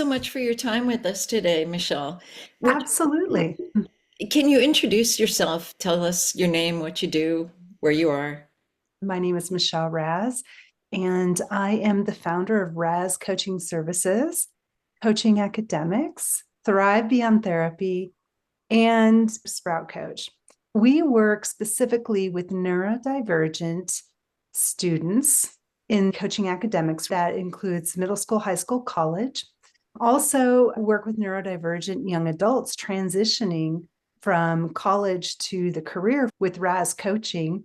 so much for your time with us today, Michelle. Would, Absolutely. can you introduce yourself? Tell us your name, what you do, where you are. My name is Michelle Raz, and I am the founder of Raz Coaching Services, coaching academics, Thrive Beyond Therapy, and Sprout Coach. We work specifically with neurodivergent students in coaching academics. That includes middle school, high school, college. Also, work with neurodivergent young adults transitioning from college to the career with Raz Coaching,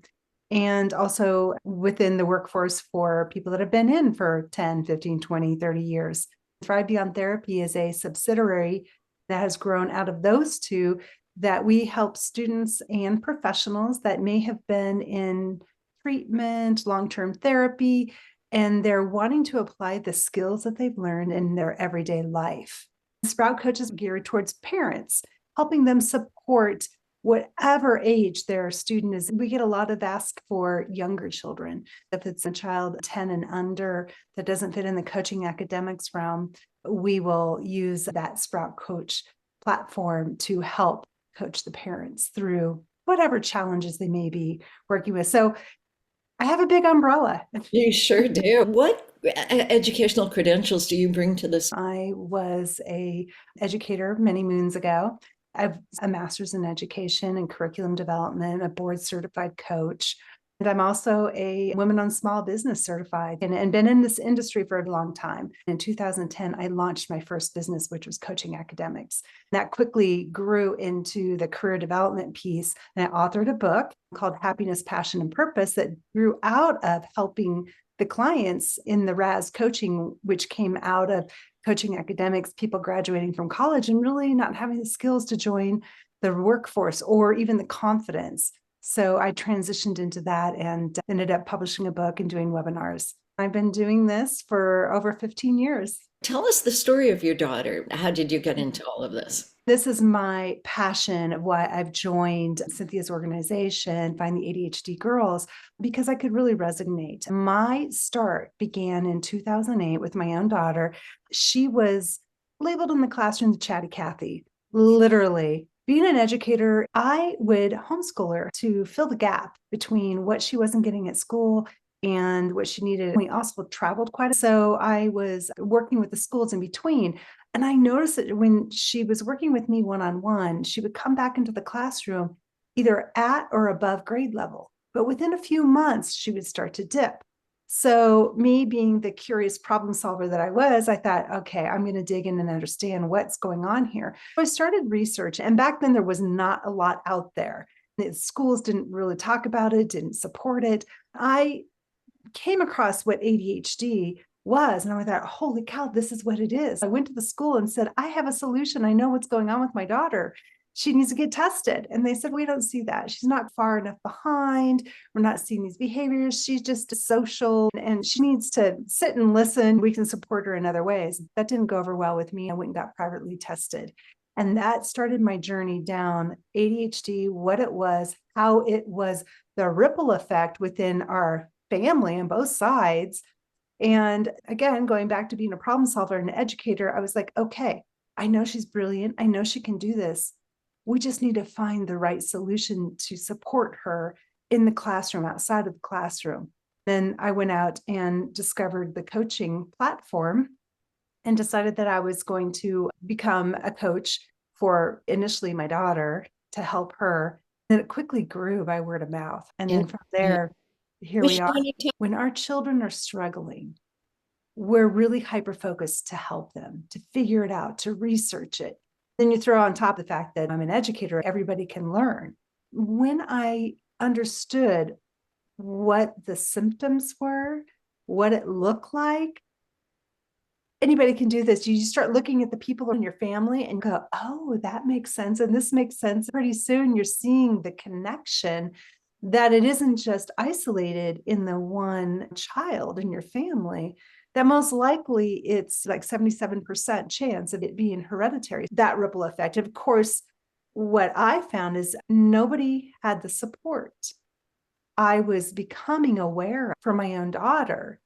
and also within the workforce for people that have been in for 10, 15, 20, 30 years. Thrive Beyond Therapy is a subsidiary that has grown out of those two, that we help students and professionals that may have been in treatment, long-term therapy, and they're wanting to apply the skills that they've learned in their everyday life. Sprout Coach is geared towards parents, helping them support whatever age their student is. We get a lot of ask for younger children. If it's a child 10 and under that doesn't fit in the coaching academics realm, we will use that Sprout Coach platform to help coach the parents through whatever challenges they may be working with. So I have a big umbrella. You sure do. What educational credentials do you bring to this? I was a educator many moons ago. I have a master's in education and curriculum development, a board certified coach. And I'm also a women on small business certified and been in this industry for a long time. In 2010, I launched my first business, which was coaching academics. That quickly grew into the career development piece. And I authored a book called Happiness, Passion, and Purpose that grew out of helping the clients in the Raz coaching, which came out of coaching academics, people graduating from college and really not having the skills to join the workforce or even the confidence. So I transitioned into that and ended up publishing a book and doing webinars. I've been doing this for over 15 years. Tell us the story of your daughter. How did you get into all of this? This is my passion of why I've joined Cynthia's organization, FIND the ADHD Girls, because I could really resonate. My start began in 2008 with my own daughter. She was labeled in the classroom the chatty Cathy, literally. Being an educator, I would homeschool her to fill the gap between what she wasn't getting at school and what she needed. We also traveled quite a bit. So I was working with the schools in between. And I noticed that when she was working with me one-on-one, she would come back into the classroom either at or above grade level. But within a few months, she would start to dip. So me being the curious problem solver that I was, I thought, okay, I'm going to dig in and understand what's going on here. So I started research, and back then there was not a lot out there. The schools didn't really talk about it, didn't support it. I came across what ADHD was, and I thought, holy cow, this is what it is. I went to the school and said, I have a solution. I know what's going on with my daughter. She needs to get tested. And they said, we don't see that. She's not far enough behind. We're not seeing these behaviors. She's just social and she needs to sit and listen. We can support her in other ways. That didn't go over well with me. I went and got privately tested. And that started my journey down ADHD, what it was, how it was, the ripple effect within our family on both sides. And again, going back to being a problem solver and an educator, I was like, okay, I know she's brilliant. I know she can do this. We just need to find the right solution to support her in the classroom, outside of the classroom. Then I went out and discovered the coaching platform and decided that I was going to become a coach for initially my daughter to help her. And it quickly grew by word of mouth. And then from there, here we Michelle, are. When our children are struggling, we're really hyper-focused to help them, to figure it out, to research it. Then you throw on top the fact that I'm an educator, everybody can learn. When I understood what the symptoms were, what it looked like, anybody can do this. You start looking at the people in your family and go, oh, that makes sense. And this makes sense. Pretty soon you're seeing the connection that it isn't just isolated in the one child in your family, that most likely it's like 77% chance of it being hereditary, that ripple effect. Of course, what I found is nobody had the support. I was becoming aware for my own daughter,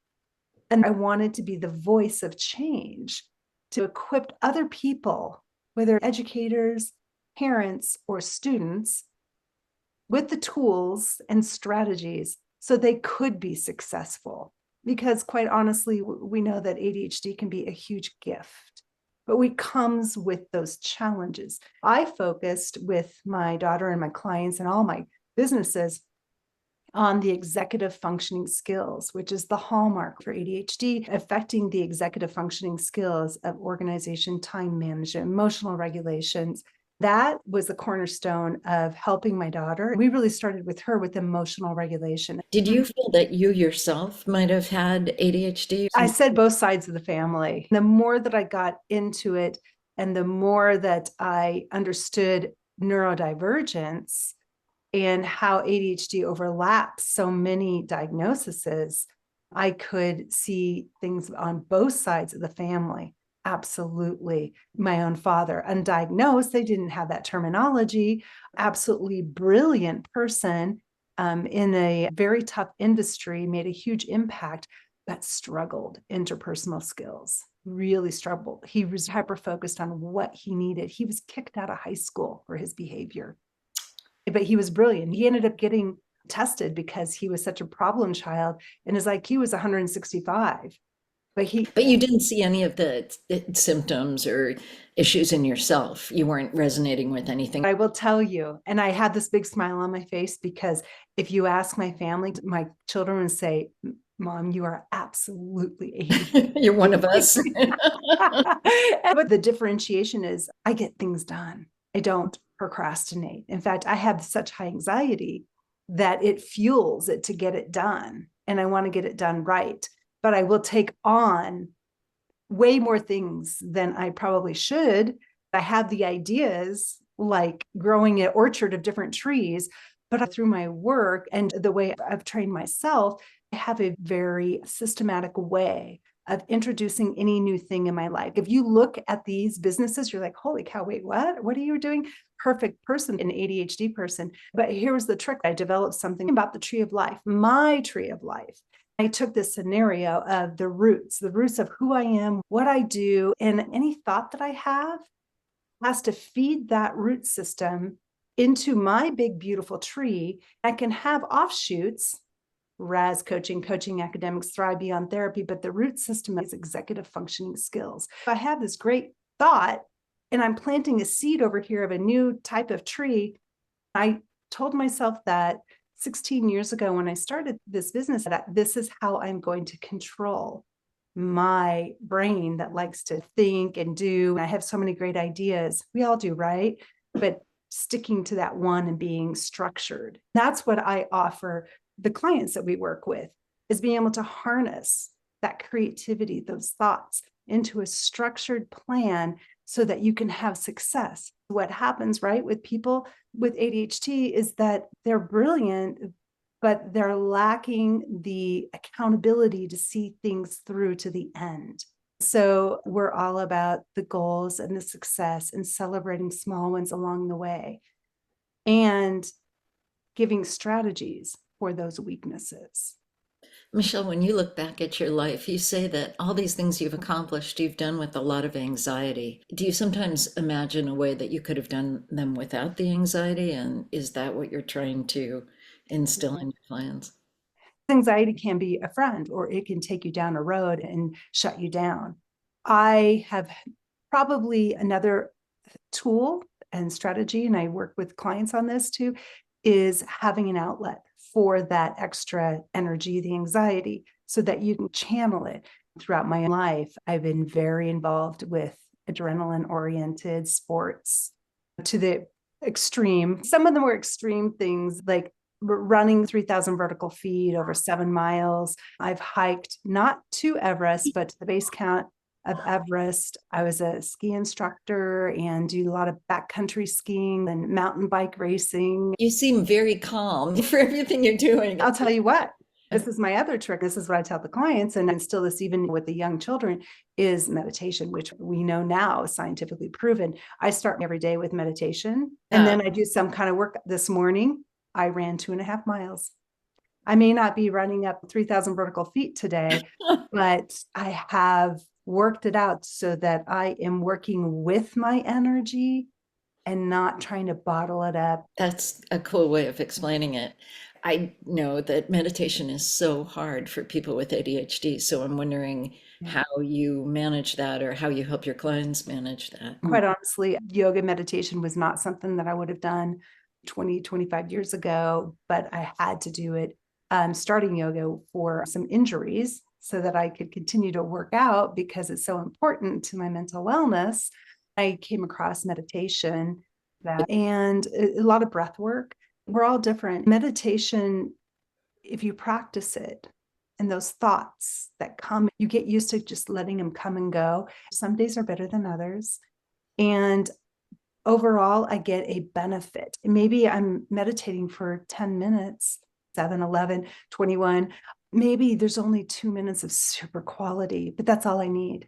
and I wanted to be the voice of change. to equip other people, whether educators, parents, or students, with the tools and strategies so they could be successful. Because quite honestly, we know that ADHD can be a huge gift, but it comes with those challenges. I focused with my daughter and my clients and all my businesses on the executive functioning skills, which is the hallmark for ADHD, affecting the executive functioning skills of organization, time management, emotional regulations. That was the cornerstone of helping my daughter. We really started with her with emotional regulation. Did you feel that you yourself might have had ADHD? I said both sides of the family. The more that I got into it and the more that I understood neurodivergence and how ADHD overlaps so many diagnoses, I could see things on both sides of the family. Absolutely. My own father, undiagnosed, they didn't have that terminology, absolutely brilliant person in a very tough industry, made a huge impact, but struggled interpersonal skills, really struggled. He was hyper focused on what he needed. He was kicked out of high school for his behavior, but he was brilliant. He ended up getting tested because he was such a problem child and his IQ was 165. But you didn't see any of the symptoms or issues in yourself. You weren't resonating with anything. I will tell you, and I had this big smile on my face because if you ask my family, my children would say, Mom, you are absolutely ADHD. You're one of us. But the differentiation is I get things done. I don't procrastinate. In fact, I have such high anxiety that it fuels it to get it done. And I want to get it done right. But I will take on way more things than I probably should. I have the ideas like growing an orchard of different trees, but through my work and the way I've trained myself, I have a very systematic way of introducing any new thing in my life. If you look at these businesses, you're like, holy cow, wait, what? What are you doing? Perfect person, an ADHD person. But here's the trick. I developed something about the tree of life, my tree of life. I took this scenario of the roots of who I am, what I do, and any thought that I have has to feed that root system into my big, beautiful tree. I can have offshoots, Raz coaching, coaching academics, thrive beyond therapy, but the root system is executive functioning skills. If I have this great thought and I'm planting a seed over here of a new type of tree, I told myself that 16 years ago when I started this business, that this is how I'm going to control my brain that likes to think and do. I have so many great ideas. We all do, right? But sticking to that one and being structured. That's what I offer the clients that we work with, is being able to harness that creativity, those thoughts into a structured plan so that you can have success. What happens, right, with people with ADHD is that they're brilliant, but they're lacking the accountability to see things through to the end. So we're all about the goals and the success and celebrating small ones along the way and giving strategies for those weaknesses. Michelle, when you look back at your life, you say that all these things you've accomplished, you've done with a lot of anxiety. Do you sometimes imagine a way that you could have done them without the anxiety? And is that what you're trying to instill in your clients? Anxiety can be a friend, or it can take you down a road and shut you down. I have probably another tool and strategy, and I work with clients on this too, is having an outlet for that extra energy, the anxiety, so that you can channel it. Throughout my life, I've been very involved with adrenaline-oriented sports to the extreme. Some of them were extreme things like running 3,000 vertical feet over 7 miles. I've hiked not to Everest, but to the base camp of Everest. I was a ski instructor and do a lot of backcountry skiing and mountain bike racing. You seem very calm for everything you're doing. I'll tell you what, this is my other trick. This is what I tell the clients, and instill this even with the young children, is meditation, which we know now is scientifically proven. I start every day with meditation, and then I do some kind of work. This morning, I ran 2.5 miles. I may not be running up 3,000 vertical feet today, but I have worked it out so that I am working with my energy and not trying to bottle it up. That's a cool way of explaining it. I know that meditation is so hard for people with ADHD, so I'm wondering Yeah. how you manage that or how you help your clients manage that. Quite honestly, yoga meditation was not something that I would have done 20, 25 years ago, but I had to do it starting yoga for some injuries so that I could continue to work out because it's so important to my mental wellness. I came across meditation and a lot of breath work. We're all different. Meditation, if you practice it and those thoughts that come, you get used to just letting them come and go. Some days are better than others. And overall, I get a benefit. Maybe I'm meditating for 10 minutes, 7, 11, 21. Maybe there's only 2 minutes of super quality, but that's all I need.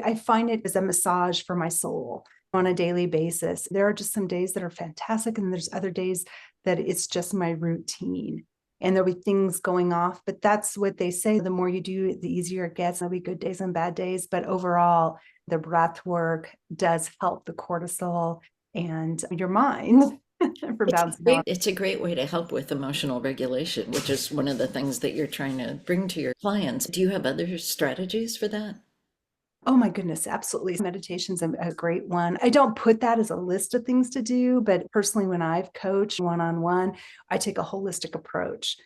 I find it as a massage for my soul on a daily basis. There are just some days that are fantastic, and there's other days that it's just my routine. And there'll be things going off, but that's what they say. The more you do it, the easier it gets. There'll be good days and bad days, but overall, the breath work does help the cortisol and your mind for bouncing off. It's a great way to help with emotional regulation, which is one of the things that you're trying to bring to your clients. Do you have other strategies for that? Oh my goodness, absolutely. Meditation's a great one. I don't put that as a list of things to do, but personally, when I've coached one-on-one, I take a holistic approach.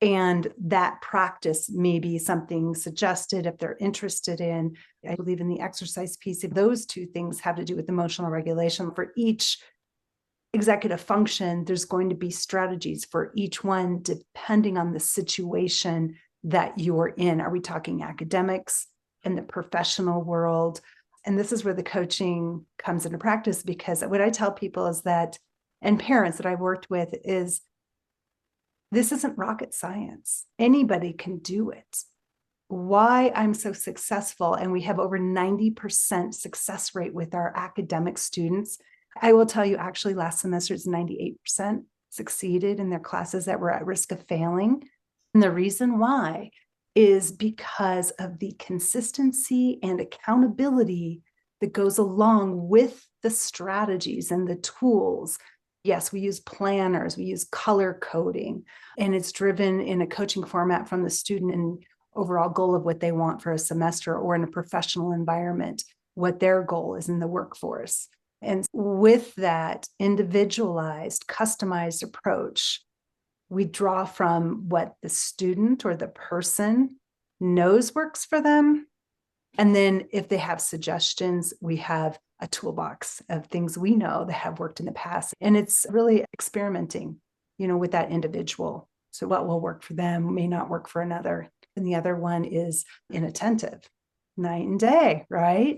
And that practice may be something suggested if they're interested in. I believe in the exercise piece. If those two things have to do with emotional regulation, for each executive function, there's going to be strategies for each one depending on the situation that you're in. Are we talking academics, in the professional world? And this is where the coaching comes into practice, because what I tell people is that, and parents that I've worked with, is this isn't rocket science. Anybody can do it. Why I'm so successful, and we have over 90% success rate with our academic students. I will tell you, actually, last semester it's 98% succeeded in their classes that were at risk of failing. And the reason why is because of the consistency and accountability that goes along with the strategies and the tools. Yes, we use planners, we use color coding, and it's driven in a coaching format from the student and overall goal of what they want for a semester, or in a professional environment, what their goal is in the workforce. And with that individualized, customized approach, we draw from what the student or the person knows works for them. And then if they have suggestions, we have a toolbox of things we know that have worked in the past. And it's really experimenting, with that individual. So what will work for them may not work for another. And the other one is inattentive, night and day, right?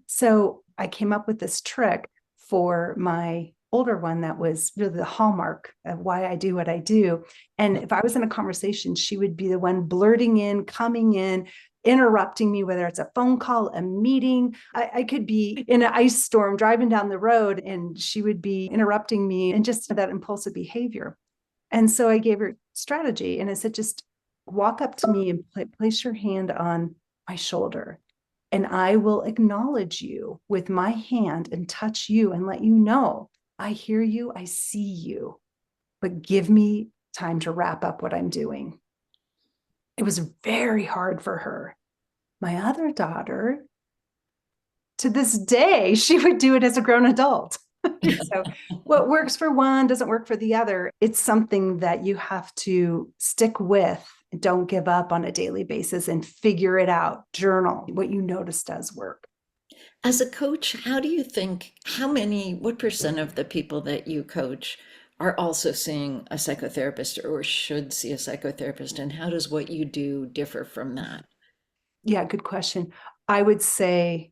So I came up with this trick for my older one that was really the hallmark of why I do what I do. And if I was in a conversation, she would be the one blurting in, coming in, interrupting me, whether it's a phone call, a meeting. I could be in an ice storm driving down the road, and she would be interrupting me, and just that impulsive behavior. And so I gave her strategy, and I said, just walk up to me and place your hand on my shoulder, and I will acknowledge you with my hand and touch you and let you know, I hear you, I see you, but give me time to wrap up what I'm doing. It was very hard for her. My other daughter, to this day, she would do it as a grown adult. So what works for one doesn't work for the other. It's something that you have to stick with. Don't give up on a daily basis and figure it out. Journal what you notice does work. As a coach, how do you think, what percent of the people that you coach are also seeing a psychotherapist or should see a psychotherapist? And how does what you do differ from that? Yeah, good question. I would say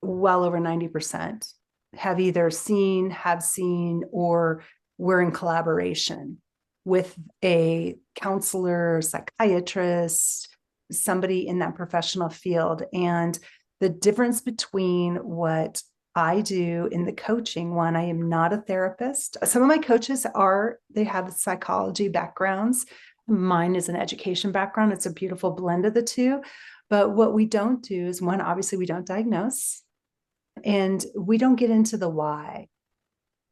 well over 90% have either have seen, or we're in collaboration with a counselor, psychiatrist, somebody in that professional field. And the difference between what I do in the coaching one, I am not a therapist. Some of my coaches are, they have psychology backgrounds. Mine is an education background. It's a beautiful blend of the two. But what we don't do is one, obviously, we don't diagnose and we don't get into the why.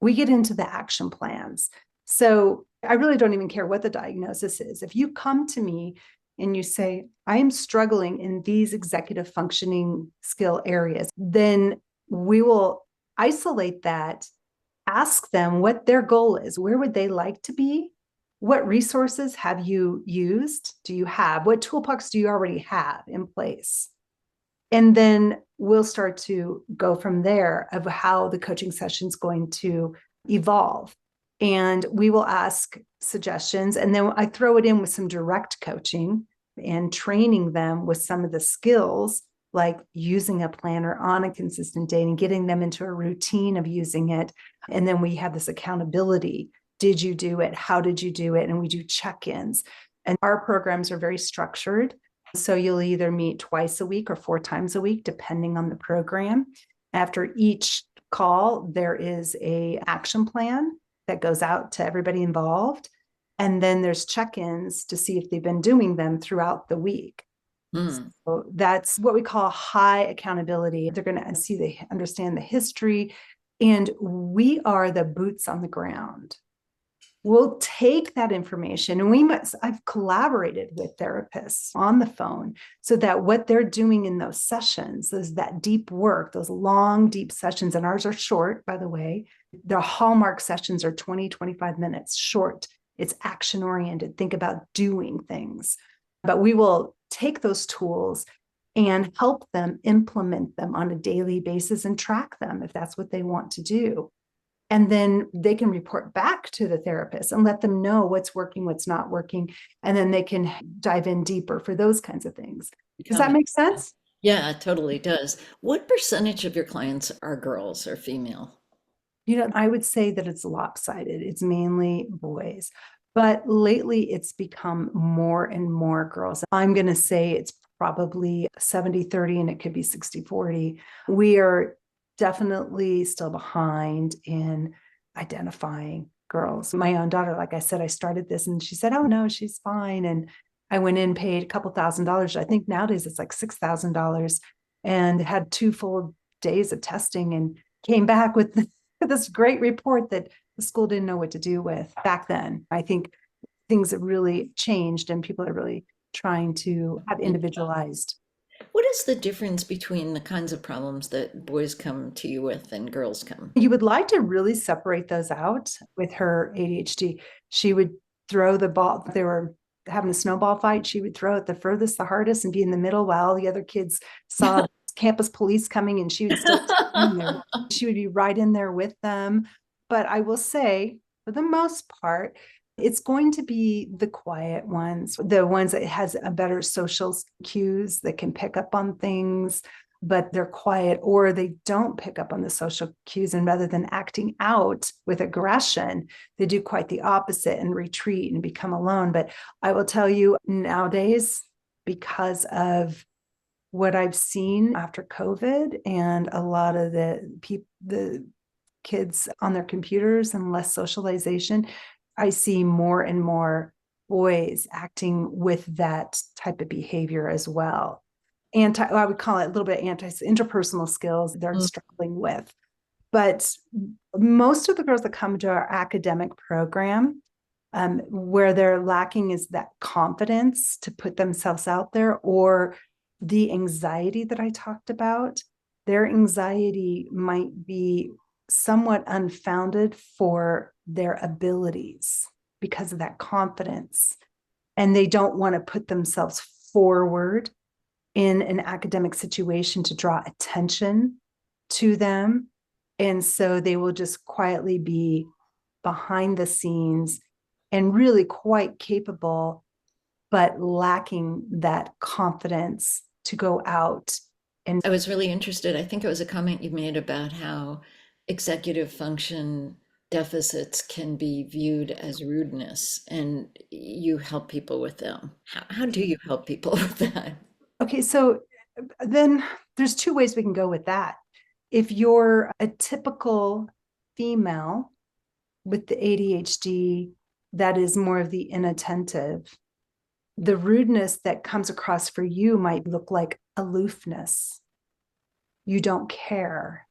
We get into the action plans. So I really don't even care what the diagnosis is. If you come to me and you say, I am struggling in these executive functioning skill areas, then we will isolate that, ask them what their goal is. Where would they like to be? What resources have you used? Do you have? What toolbox do you already have in place? And then we'll start to go from there of how the coaching session is going to evolve. And we will ask suggestions. And then I throw it in with some direct coaching and training them with some of the skills, like using a planner on a consistent day and getting them into a routine of using it. And then we have this accountability. Did you do it? How did you do it? And we do check-ins. And our programs are very structured. So you'll either meet twice a week or 4 times a week, depending on the program. After each call, there is an action plan that goes out to everybody involved. And then there's check-ins to see if they've been doing them throughout the week. So that's what we call high accountability. They're going to see, they understand the history, and we are the boots on the ground. We'll take that information and I've collaborated with therapists on the phone so that what they're doing in those sessions is that deep work, those long, deep sessions, and ours are short, by the way. The hallmark sessions are 20, 25 minutes short. It's action oriented. Think about doing things, but we will take those tools and help them implement them on a daily basis and track them if that's what they want to do. And then they can report back to the therapist and let them know what's working, what's not working. And then they can dive in deeper for those kinds of things. Does that make sense? Yeah, it totally does. What percentage of your clients are girls or female? I would say that it's lopsided. It's mainly boys. But lately it's become more and more girls. I'm going to say it's probably 70-30, and it could be 60-40. We are definitely still behind in identifying girls. My own daughter, like I said, I started this and she said, oh no, she's fine. And I went in, paid a couple $1,000s. I think nowadays it's like $6,000, and had 2 full days of testing and came back with this great report that the school didn't know what to do with back then. I think things have really changed and people are really trying to have individualized. What is the difference between the kinds of problems that boys come to you with and girls come? You would like to really separate those out. With her ADHD, she would throw the ball. They were having a snowball fight. She would throw it the furthest, the hardest, and be in the middle while the other kids saw campus police coming, and she would still in there. She would be right in there with them. But I will say, for the most part, it's going to be the quiet ones, the ones that has a better social cues that can pick up on things, but they're quiet, or they don't pick up on the social cues. And rather than acting out with aggression, they do quite the opposite and retreat and become alone. But I will tell you nowadays, because of what I've seen after COVID and a lot of the kids on their computers and less socialization, I see more and more boys acting with that type of behavior as well. I would call it a little bit interpersonal skills they're struggling with. But most of the girls that come to our academic program, where they're lacking is that confidence to put themselves out there, or the anxiety that I talked about. Their anxiety might be somewhat unfounded for their abilities because of that confidence. And they don't want to put themselves forward in an academic situation to draw attention to them. And so they will just quietly be behind the scenes and really quite capable, but lacking that confidence to go out. And I was really interested. I think it was a comment you made about how executive function deficits can be viewed as rudeness, and you help people with them. How do you help people with that? okay, so then there's 2 ways we can go with that. if you're a typical female with the ADHD that is more of the inattentive, the rudeness that comes across for you might look like aloofness. You don't care.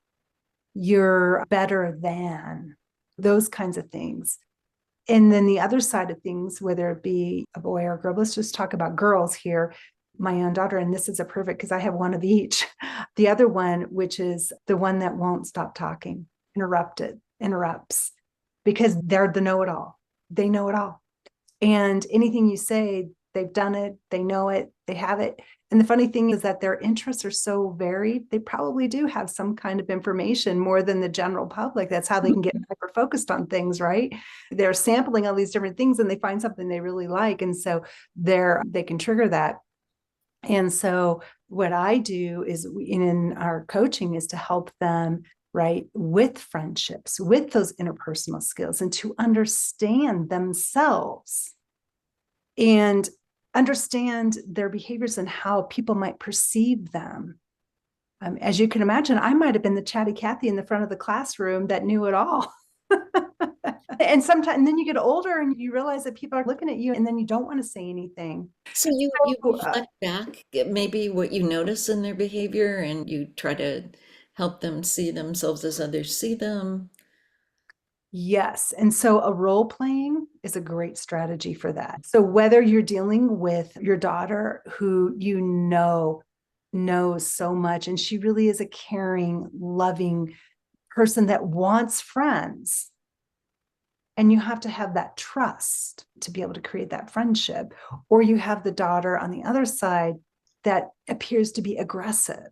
You're better than, those kinds of things. And then the other side of things, whether it be a boy or a girl, let's just talk about girls here. My own daughter, and this is a perfect because I have one of each. The other one, which is the one that won't stop talking, interrupts, because they're the know-it-all. They know it all. And anything you say, they've done it, they know it, they have it. And the funny thing is that their interests are so varied, they probably do have some kind of information more than the general public. That's how they can get hyper focused on things, right? They're sampling all these different things and they find something they really like. And so they can trigger that. And so what I do is in our coaching is to help them, right, with friendships, with those interpersonal skills, and to understand themselves and understand their behaviors and how people might perceive them. As you can imagine, I might have been the chatty Cathy in the front of the classroom that knew it all. And sometimes, and then you get older and you realize that people are looking at you and then you don't want to say anything. So you So, reflect back maybe what you notice in their behavior and you try to help them see themselves as others see them. yes. And so a role playing is a great strategy for that. So whether you're dealing with your daughter who knows so much, and she really is a caring, loving person that wants friends, and you have to have that trust to be able to create that friendship, or you have the daughter on the other side that appears to be aggressive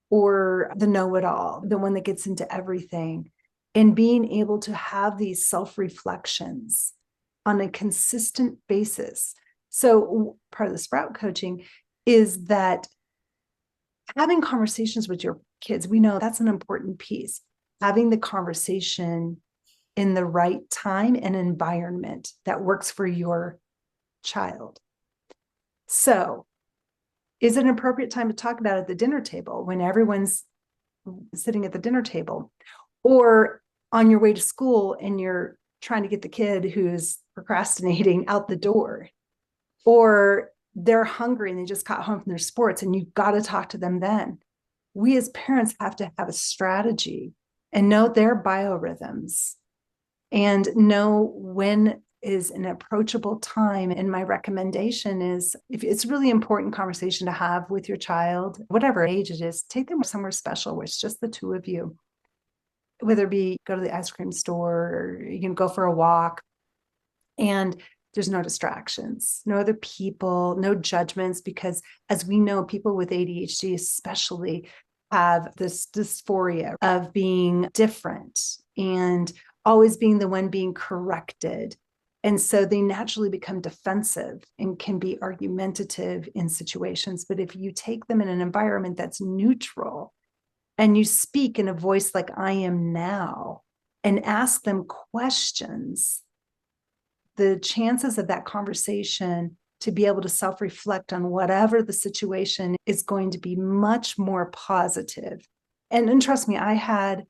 or the know-it-all, the one that gets into everything. And being able to have these self-reflections on a consistent basis. So part of the Sprout coaching is that having conversations with your kids, we know that's an important piece. Having the conversation in the right time and environment that works for your child. So, is it an appropriate time to talk about it at the dinner table when everyone's sitting at the dinner table? Or on your way to school and you're trying to get the kid who's procrastinating out the door? Or they're hungry and they just got home from their sports and you've got to talk to them then. We as parents have to have a strategy and know their biorhythms and know when is an approachable time. And my recommendation is, if it's a really important conversation to have with your child, whatever age it is, take them somewhere special where it's just the two of you. Whether it be go to the ice cream store or you can go for a walk, and there's no distractions, no other people, no judgments, because as we know, people with ADHD especially have this dysphoria of being different and always being the one being corrected. And so they naturally become defensive and can be argumentative in situations. But if you take them in an environment that's neutral and you speak in a voice like I am now and ask them questions, the chances of that conversation to be able to self-reflect on whatever the situation is going to be much more positive. And trust me, I had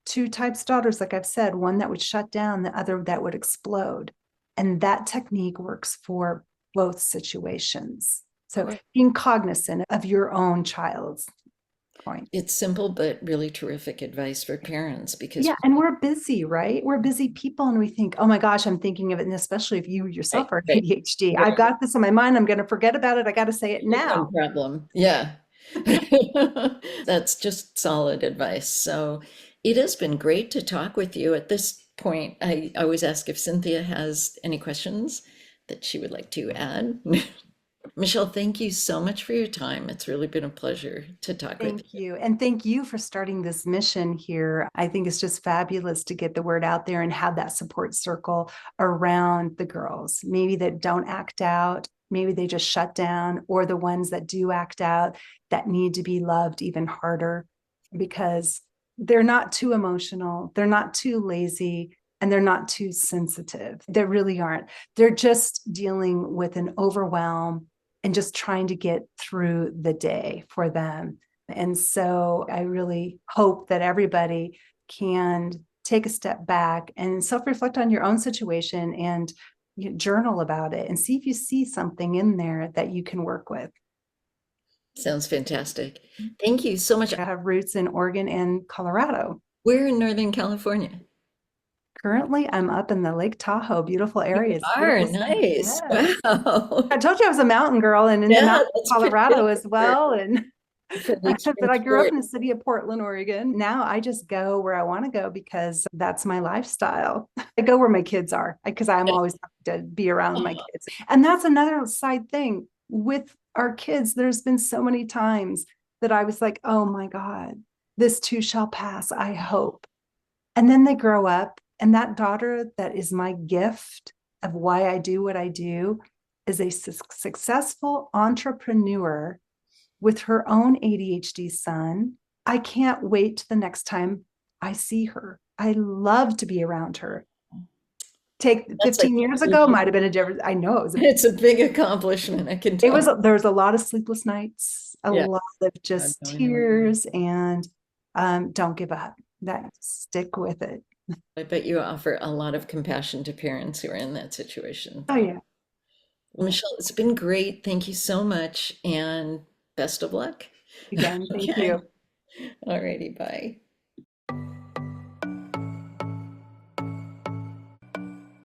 two types of daughters, like I've said, one that would shut down, the other that would explode. And that technique works for both situations. So being cognizant of your own child's point. It's simple but really terrific advice for parents because Yeah, and we're busy, right? We're busy people, and we think, oh my gosh, I'm thinking of it. And especially if you yourself are right, ADHD, right. I've got this in my mind. I'm going to forget about it. I got to say it No now. problem. Yeah. That's just solid advice. So it has been great to talk with you. At this point, I always ask if Cynthia has any questions that she would like to add. Michelle, thank you so much for your time. It's really been a pleasure to talk with Thank you. And thank you for starting this mission here. I think it's just fabulous to get the word out there and have that support circle around the girls, maybe that don't act out, maybe they just shut down, or the ones that do act out that need to be loved even harder because they're not too emotional, they're not too lazy, and they're not too sensitive. They really aren't. They're just dealing with an overwhelm and just trying to get through the day for them. And so I really hope that everybody can take a step back and self-reflect on your own situation and journal about it and see if you see something in there that you can work with. Sounds fantastic. Thank you so much. I have roots in Oregon and Colorado. We're in Northern California. Currently, I'm up in the Lake Tahoe, beautiful You areas, are beautiful sun. nice. Yes. Wow. I told you I was a mountain girl and in the Yeah, mountains that's of pretty Colorado as good well. And for the but extreme I grew up sport. in the city of Portland, Oregon. Now I just go where I want to go because that's my lifestyle. I go where my kids are because I'm always happy to be around my kids. And that's another side thing with our kids. There's been so many times that I was like, oh my God, this too shall pass, I hope. And then they grow up, and that daughter that is my gift of why I do what I do is a successful entrepreneur with her own ADHD son. I can't wait the next time I see her. I love to be around her. Take That's a 15 years ago, huge, might have been a different. I know it's a big accomplishment, I can it was, tell. there was a lot of sleepless nights, a Yeah, lot of God, just no, I know. tears, and don't give up. That stick with it. I bet you offer a lot of compassion to parents who are in that situation. Oh yeah. Well, Michelle, it's been great. Thank you so much and best of luck. Again, thank Okay. you. All righty, bye.